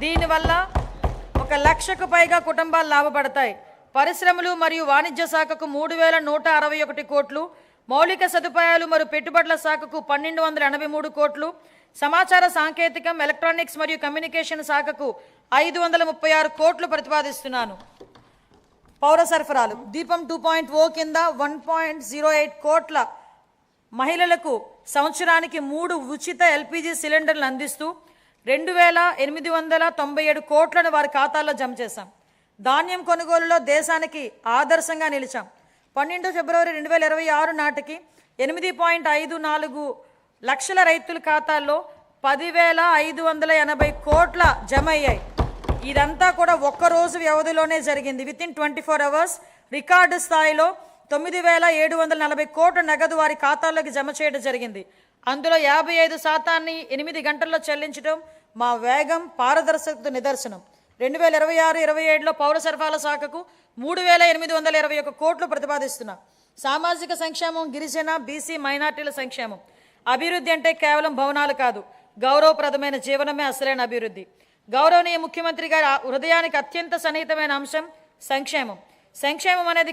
దీనివల్ల 1 లక్షకు పైగా కుటుంబాలు లాభపడతాయి. పరిశ్రమలు మరియు వాణిజ్య శాఖకు 3161 కోట్లు, మౌలిక సదుపాయాలు మరియు పెట్టుబడుల శాఖకు 1283 కోట్లు, సమాచార సాంకేతికం, ఎలక్ట్రానిక్స్ మరియు కమ్యూనికేషన్ శాఖకు 536 కోట్లు ప్రతిపాదిస్తున్నాను. పౌర సరఫరాలు దీపం 2.0 కింద 1.08 కోట్ల మహిళలకు సంవత్సరానికి 3 ఉచిత ఎల్పిజి సిలిండర్లు అందిస్తూ 2897 కోట్లను వారి ఖాతాల్లో జమ చేశాం. ధాన్యం కొనుగోలులో దేశానికి ఆదర్శంగా నిలిచాం. 12 ఫిబ్రవరి 2026 నాటికి 8.54 లక్షల రైతుల ఖాతాల్లో 10,580 కోట్ల జమ అయ్యాయి. ఇదంతా కూడా ఒక్కరోజు వ్యవధిలోనే జరిగింది. వితిన్ 24 అవర్స్ రికార్డు స్థాయిలో 9,740 కోట్ల నగదు వారి ఖాతాల్లోకి జమ చేయడం జరిగింది. అందులో 55% 8 గంటల్లో చెల్లించడం మా వేగం, పారదర్శకత నిదర్శనం. 2026-27లో పౌర సరఫరాల శాఖకు 3,821 కోట్లు ప్రతిపాదిస్తున్నాం. సామాజిక సంక్షేమం, గిరిజన, బీసీ, మైనార్టీల సంక్షేమం. అభివృద్ధి అంటే కేవలం భవనాలు కాదు, గౌరవప్రదమైన జీవనమే అసలైన అభివృద్ధి. గౌరవనీయ ముఖ్యమంత్రి గారి హృదయానికి అత్యంత సన్నిహితమైన అంశం సంక్షేమం. సంక్షేమం అనేది